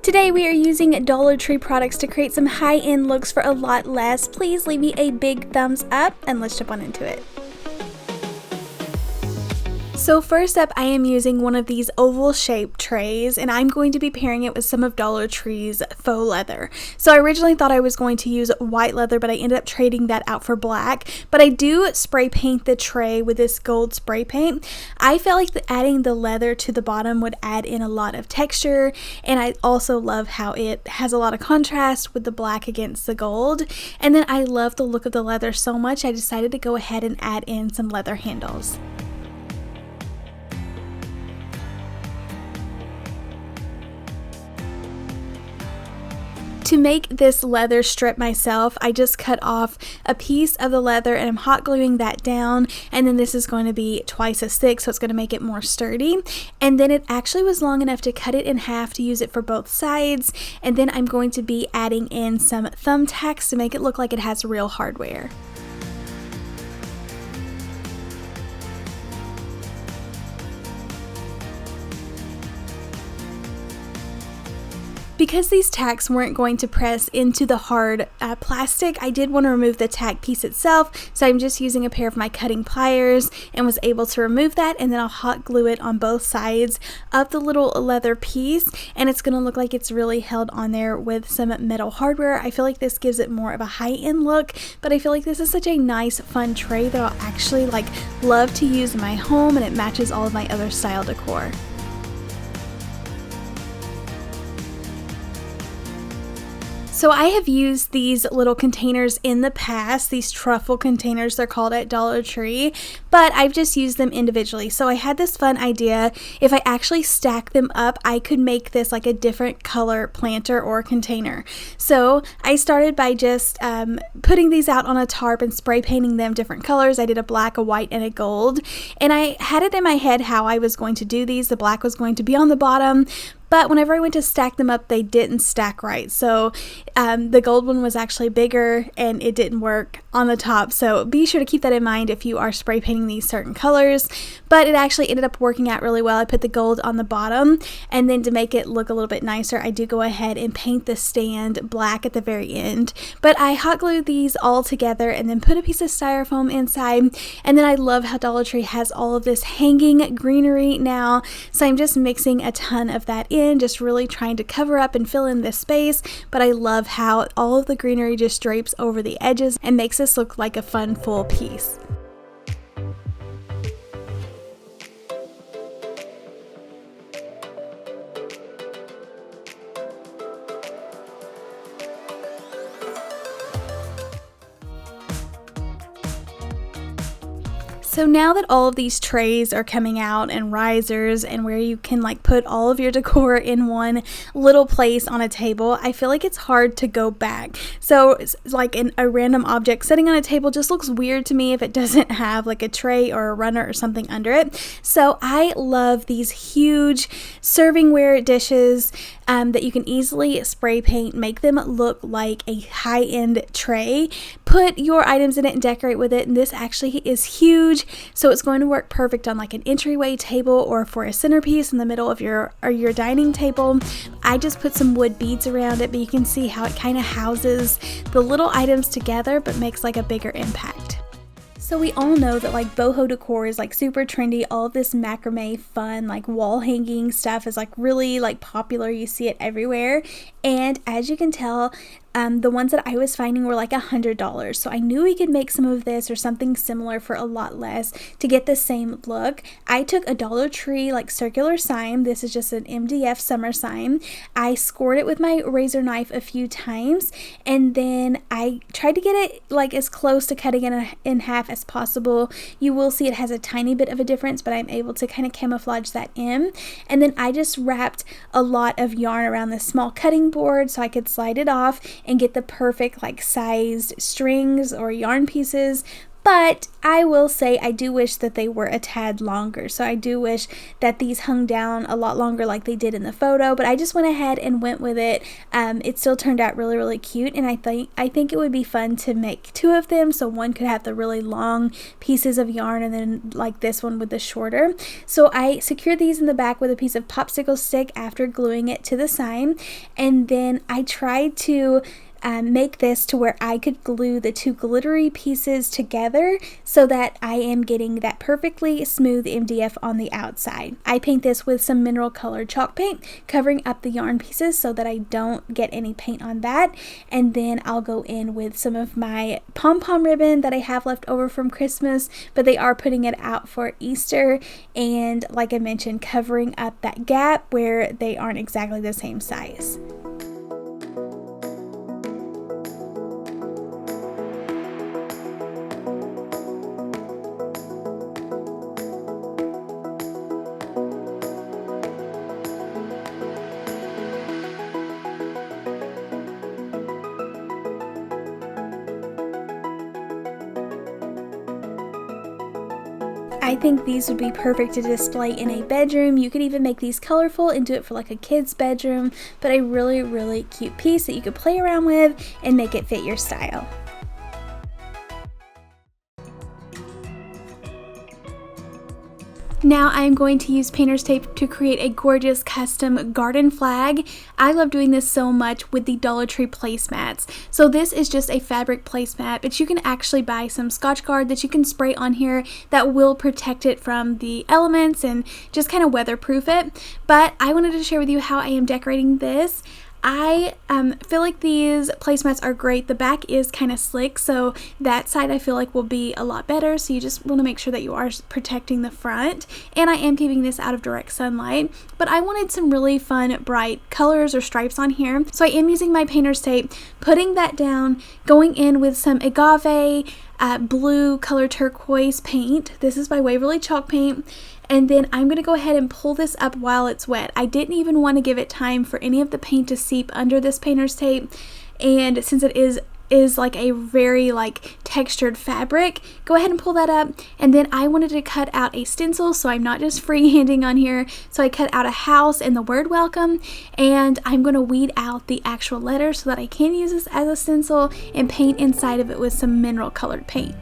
Today we are using Dollar Tree products to create some high-end looks for a lot less. Please leave me a big thumbs up and let's jump on into it. So first up, I am using one of these oval shaped trays and I'm going to be pairing it with some of Dollar Tree's faux leather. So I originally thought I was going to use white leather, but I ended up trading that out for black. But I do spray paint the tray with this gold spray paint. I felt like adding the leather to the bottom would add in a lot of texture, and I also love how it has a lot of contrast with the black against the gold. And then I love the look of the leather so much, I decided to go ahead and add in some leather handles. To make this leather strip myself, I just cut off a piece of the leather and I'm hot gluing that down, and then this is going to be twice as thick, so it's going to make it more sturdy. And then it actually was long enough to cut it in half to use it for both sides, and then I'm going to be adding in some thumbtacks to make it look like it has real hardware. Because these tacks weren't going to press into the hard plastic, I did want to remove the tack piece itself, so I'm just using a pair of my cutting pliers and was able to remove that, and then I'll hot glue it on both sides of the little leather piece, and it's going to look like it's really held on there with some metal hardware. I feel like this gives it more of a high-end look, but I feel like this is such a nice, fun tray that I'll actually love to use in my home, and it matches all of my other style decor. So I have used these little containers in the past, these truffle containers they're called at Dollar Tree, but I've just used them individually. So I had this fun idea, if I actually stack them up, I could make this like a different color planter or container. So I started by just putting these out on a tarp and spray painting them different colors. I did a black, a white, and a gold, and I had it in my head how I was going to do these. The black was going to be on the bottom, but whenever I went to stack them up, they didn't stack right. So the gold one was actually bigger and it didn't work on the top. So be sure to keep that in mind if you are spray painting these certain colors. But it actually ended up working out really well. I put the gold on the bottom, and then to make it look a little bit nicer, I do go ahead and paint the stand black at the very end. But I hot glued these all together and then put a piece of styrofoam inside. And then I love how Dollar Tree has all of this hanging greenery now. So I'm just mixing a ton of that in, just really trying to cover up and fill in this space. But I love how all of the greenery just drapes over the edges and makes this look like a fun full piece. So now that all of these trays are coming out and risers and where you can put all of your decor in one little place on a table, I feel like it's hard to go back. So a random object sitting on a table just looks weird to me if it doesn't have a tray or a runner or something under it. So I love these huge servingware dishes that you can easily spray paint, make them look like a high-end tray, put your items in it and decorate with it. And this actually is huge, so it's going to work perfect on an entryway table or for a centerpiece in the middle of your dining table. I just put some wood beads around it, but you can see how it kind of houses the little items together but makes a bigger impact. So we all know that boho decor is super trendy. All of this macrame fun wall hanging stuff is really popular. You see it everywhere, and as you can tell, the ones that I was finding were $100. So I knew we could make some of this or something similar for a lot less to get the same look. I took a Dollar Tree circular sign. This is just an MDF summer sign. I scored it with my razor knife a few times, and then I tried to get it as close to cutting it in half as possible. You will see it has a tiny bit of a difference, but I'm able to kind of camouflage that in. And then I just wrapped a lot of yarn around this small cutting board so I could slide it off and get the perfect sized strings or yarn pieces. But I will say I do wish that they were a tad longer. So I do wish that these hung down a lot longer like they did in the photo, but I just went ahead and went with it. It still turned out really, really cute, and I think it would be fun to make two of them, so one could have the really long pieces of yarn and then like this one with the shorter. So I secured these in the back with a piece of popsicle stick after gluing it to the sign, and then I tried to make this to where I could glue the two glittery pieces together so that I am getting that perfectly smooth MDF on the outside. I paint this with some mineral colored chalk paint, covering up the yarn pieces so that I don't get any paint on that, and then I'll go in with some of my pom-pom ribbon that I have left over from Christmas, but they are putting it out for Easter, and like I mentioned, covering up that gap where they aren't exactly the same size. I think these would be perfect to display in a bedroom. You could even make these colorful and do it for like a kid's bedroom, but a really, really cute piece that you could play around with and make it fit your style. Now I'm going to use painter's tape to create a gorgeous custom garden flag. I love doing this so much with the Dollar Tree placemats. So this is just a fabric placemat, but you can actually buy some Scotchgard that you can spray on here that will protect it from the elements and just kind of weatherproof it. But I wanted to share with you how I am decorating this. I feel like these placemats are great. The back is kind of slick, so that side I feel like will be a lot better. So you just want to make sure that you are protecting the front. And I am keeping this out of direct sunlight. But I wanted some really fun, bright colors or stripes on here. So I am using my painter's tape, putting that down, going in with some agave blue color turquoise paint. This is by Waverly Chalk Paint. And then I'm going to go ahead and pull this up while it's wet. I didn't even want to give it time for any of the paint to seep under this painter's tape. And since it is like a very like textured fabric, go ahead and pull that up. And then I wanted to cut out a stencil, so I'm not just freehanding on here. So I cut out a house and the word welcome, and I'm going to weed out the actual letters so that I can use this as a stencil and paint inside of it with some mineral colored paint.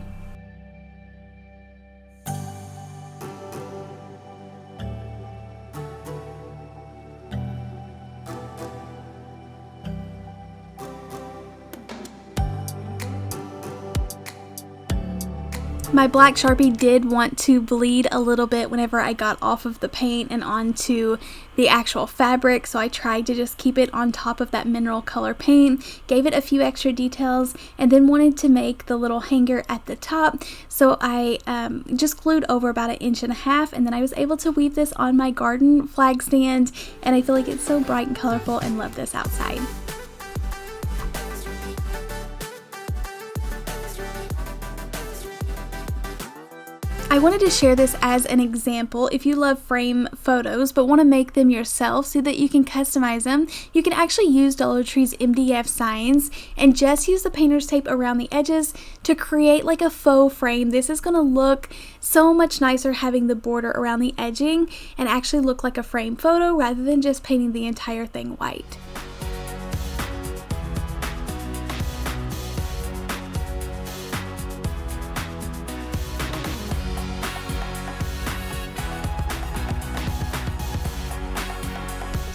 My black Sharpie did want to bleed a little bit whenever I got off of the paint and onto the actual fabric, so I tried to just keep it on top of that mineral color paint, gave it a few extra details, and then wanted to make the little hanger at the top, so I just glued over about 1.5 inches, and then I was able to weave this on my garden flag stand, and I feel like it's so bright and colorful and love this outside. I wanted to share this as an example. If you love frame photos but want to make them yourself so that you can customize them, you can actually use Dollar Tree's MDF signs and just use the painter's tape around the edges to create like a faux frame. This is going to look so much nicer having the border around the edging and actually look like a frame photo rather than just painting the entire thing white.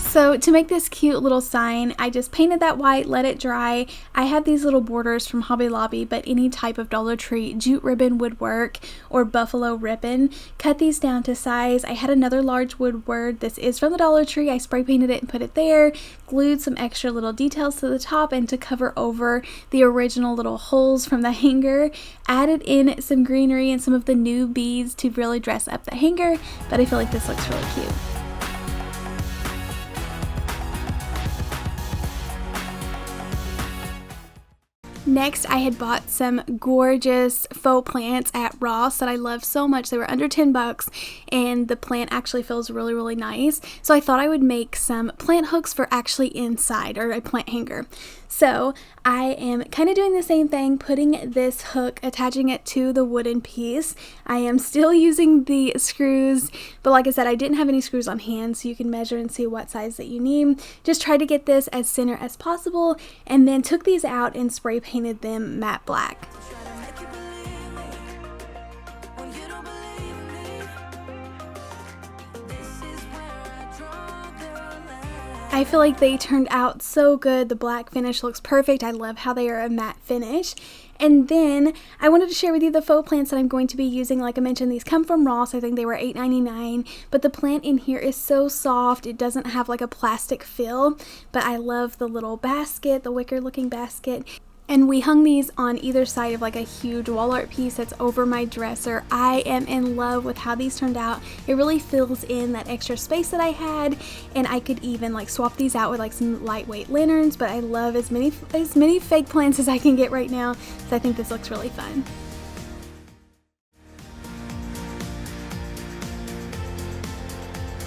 So to make this cute little sign, I just painted that white, let it dry. I have these little borders from Hobby Lobby, but any type of Dollar Tree jute ribbon would work, or buffalo ribbon. Cut these down to size. I had another large wood word. This is from the Dollar Tree. I spray painted it and put it there, glued some extra little details to the top and to cover over the original little holes from the hanger. Added in some greenery and some of the new beads to really dress up the hanger, but I feel like this looks really cute. Next, I had bought some gorgeous faux plants at Ross that I love so much. They were under 10 bucks, and the plant actually feels really, really nice. So I thought I would make some plant hooks for actually inside, or a plant hanger. So I am kind of doing the same thing, putting this hook, attaching it to the wooden piece. I am still using the screws, but like I said, I didn't have any screws on hand, so you can measure and see what size that you need. Just try to get this as center as possible, and then took these out and spray painted them matte black. I feel like they turned out so good. The black finish looks perfect. I love how they are a matte finish. And then I wanted to share with you the faux plants that I'm going to be using. Like I mentioned, these come from Ross. I think they were $8.99, but the plant in here is so soft. It doesn't have like a plastic feel, but I love the little basket, the wicker looking basket. And we hung these on either side of like a huge wall art piece that's over my dresser. I am in love with how these turned out. It really fills in that extra space that I had, and I could even like swap these out with like some lightweight lanterns, but I love as many fake plants as I can get right now, so I think this looks really fun.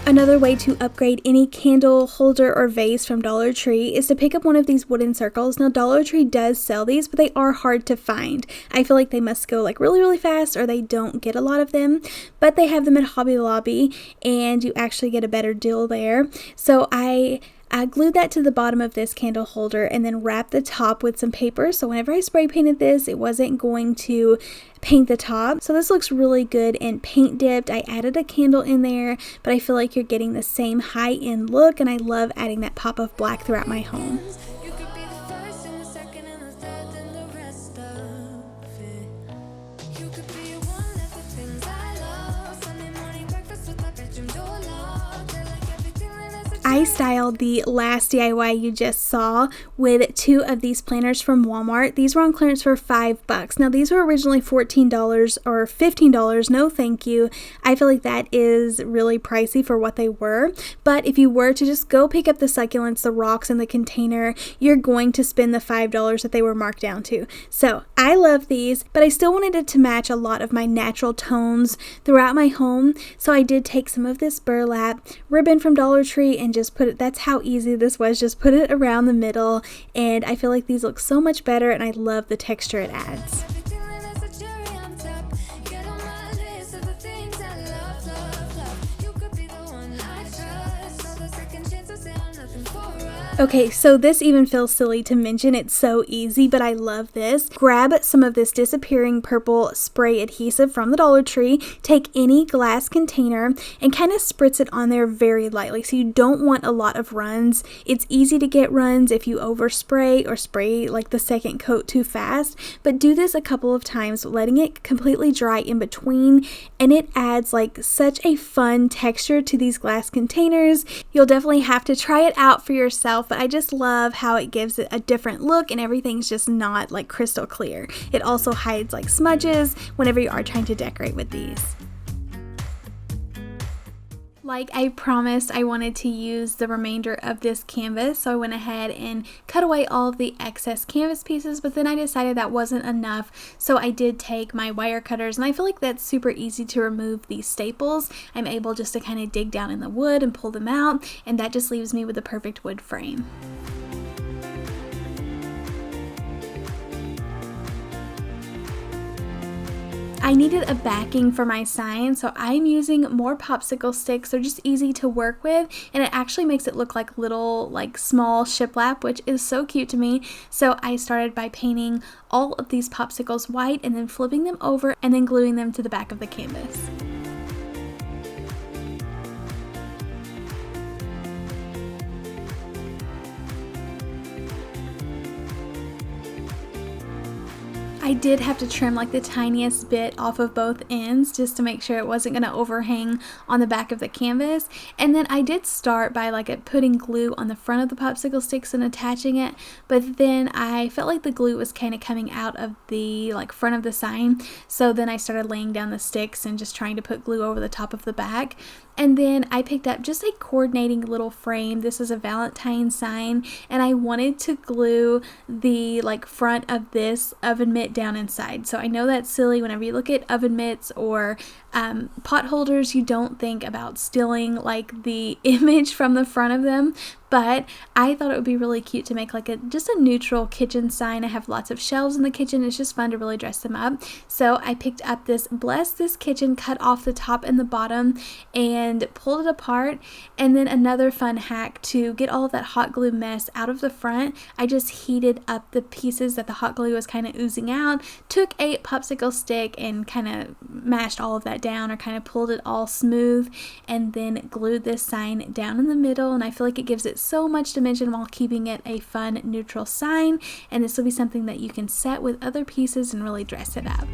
Another way to upgrade any candle holder or vase from Dollar Tree is to pick up one of these wooden circles. Now Dollar Tree does sell these, but they are hard to find. I feel like they must go like really, really fast, or they don't get a lot of them, but they have them at Hobby Lobby, and you actually get a better deal there. So I glued that to the bottom of this candle holder and then wrapped the top with some paper, so whenever I spray painted this, it wasn't going to paint the top. So this looks really good and paint dipped. I added a candle in there, but I feel like you're getting the same high-end look, and I love adding that pop of black throughout my home. I styled the last DIY you just saw with 2 of these planters from Walmart. These were on clearance for $5. Now these were originally $14 or $15. No thank you. I feel like that is really pricey for what they were. But if you were to just go pick up the succulents, the rocks, and the container, you're going to spend the $5 that they were marked down to. So I love these, but I still wanted it to match a lot of my natural tones throughout my home. So I did take some of this burlap ribbon from Dollar Tree and just put it, that's how easy this was, just put it around the middle, and I feel like these look so much better, and I love the texture it adds. Okay, so this even feels silly to mention. It's so easy, but I love this. Grab some of this disappearing purple spray adhesive from the Dollar Tree, take any glass container, and kind of spritz it on there very lightly. So you don't want a lot of runs. It's easy to get runs if you overspray or spray like the second coat too fast, but do this a couple of times, letting it completely dry in between, and it adds like such a fun texture to these glass containers. You'll definitely have to try it out for yourself, but I just love how it gives it a different look, and everything's just not like crystal clear. It also hides like smudges whenever you are trying to decorate with these. Like I promised, I wanted to use the remainder of this canvas, so I went ahead and cut away all of the excess canvas pieces, but then I decided that wasn't enough, so I did take my wire cutters, and I feel like that's super easy to remove these staples. I'm able just to kind of dig down in the wood and pull them out, and that just leaves me with the perfect wood frame. I needed a backing for my sign, so I'm using more popsicle sticks. They're just easy to work with, and it actually makes it look like little, like small shiplap, which is so cute to me. So I started by painting all of these popsicles white and then flipping them over and then gluing them to the back of the canvas. I did have to trim like the tiniest bit off of both ends just to make sure it wasn't going to overhang on the back of the canvas. And then I did start by like putting glue on the front of the popsicle sticks and attaching it, but then I felt like the glue was kind of coming out of the like front of the sign, so then I started laying down the sticks and just trying to put glue over the top of the back. And then I picked up just a coordinating little frame. This is a Valentine's sign, and I wanted to glue the like front of this oven mitt down inside. So I know that's silly. Whenever you look at oven mitts or pot holders, you don't think about stealing like the image from the front of them, but I thought it would be really cute to make like just a neutral kitchen sign. I have lots of shelves in the kitchen. It's just fun to really dress them up. So I picked up this Bless This Kitchen, cut off the top and the bottom and pulled it apart. And then another fun hack to get all of that hot glue mess out of the front, I just heated up the pieces that the hot glue was kind of oozing out, took a popsicle stick and kind of mashed all of that down, or kind of pulled it all smooth, and then glued this sign down in the middle. And I feel like it gives it so much dimension while keeping it a fun neutral sign, and this will be something that you can set with other pieces and really dress it up.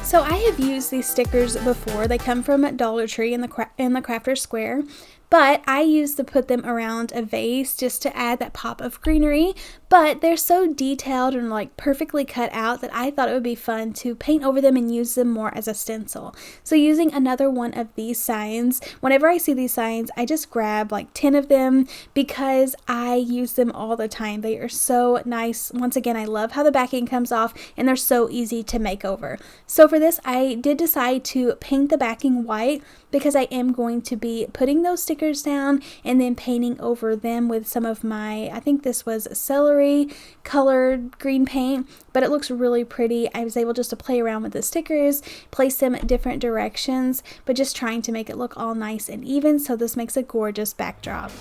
So I have used these stickers before. They come from Dollar Tree in the Crafter Square, but I used to put them around a vase just to add that pop of greenery. But they're so detailed and like perfectly cut out that I thought it would be fun to paint over them and use them more as a stencil. So using another one of these signs, whenever I see these signs, I just grab like 10 of them because I use them all the time. They are so nice. Once again, I love how the backing comes off and they're so easy to make over. So for this, I did decide to paint the backing white because I am going to be putting those stickers down and then painting over them with some of my, I think this was celery colored green paint, but it looks really pretty. I was able just to play around with the stickers, place them at different directions, but just trying to make it look all nice and even, so this makes a gorgeous backdrop.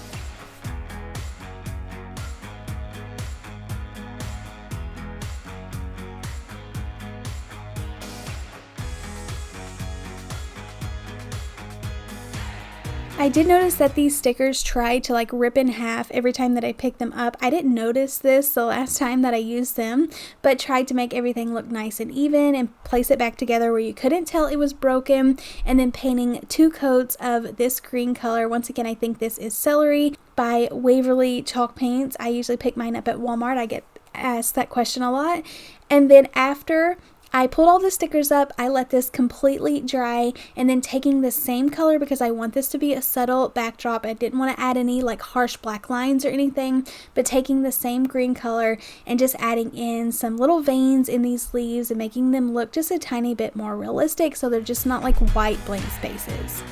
I did notice that these stickers try to like rip in half every time that I pick them up. I didn't notice this the last time that I used them, but tried to make everything look nice and even and place it back together where you couldn't tell it was broken, and then painting 2 coats of this green color. Once again, I think this is Celery by Waverly Chalk Paints. I usually pick mine up at Walmart. I get asked that question a lot. And then after I pulled all the stickers up, I let this completely dry, and then taking the same color because I want this to be a subtle backdrop. I didn't want to add any like harsh black lines or anything, but taking the same green color and just adding in some little veins in these leaves and making them look just a tiny bit more realistic so they're just not like white blank spaces.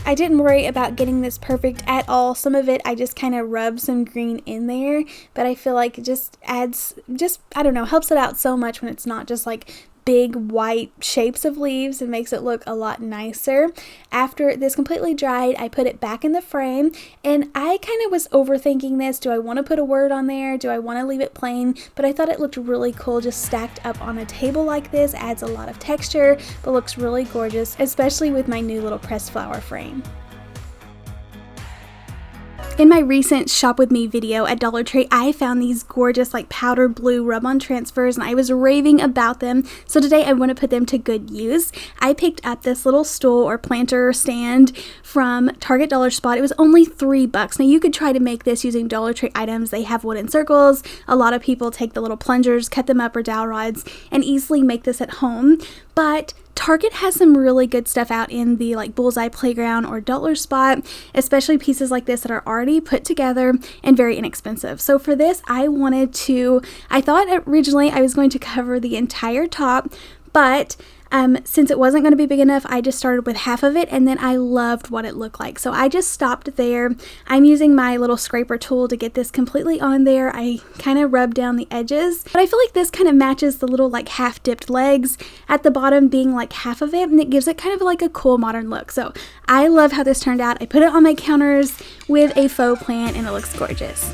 I didn't worry about getting this perfect at all. Some of it I just kind of rubbed some green in there, but I feel like it just adds, I don't know, helps it out so much when it's not just like big white shapes of leaves. It makes it look a lot nicer. After this completely dried, I put it back in the frame, and I kind of was overthinking this. Do I want to put a word on there? Do I want to leave it plain? But I thought it looked really cool just stacked up on a table like this. Adds a lot of texture, but looks really gorgeous, especially with my new little pressed flower frame. In my recent Shop With Me video at Dollar Tree, I found these gorgeous like powder blue rub-on transfers, and I was raving about them. So today I want to put them to good use. I picked up this little stool or planter stand from Target Dollar Spot. It was only $3. Now you could try to make this using Dollar Tree items. They have wooden circles. A lot of people take the little plungers, cut them up, or dowel rods, and easily make this at home. But Target has some really good stuff out in the like Bullseye Playground or Dollar Spot, especially pieces like this that are already put together and very inexpensive. So for this, I thought originally I was going to cover the entire top, but since it wasn't going to be big enough, I just started with half of it, and then I loved what it looked like. So I just stopped there. I'm using my little scraper tool to get this completely on there. I kind of rubbed down the edges, but I feel like this kind of matches the little like half dipped legs at the bottom being like half of it, and it gives it kind of like a cool modern look. So I love how this turned out. I put it on my counters with a faux plant, and it looks gorgeous.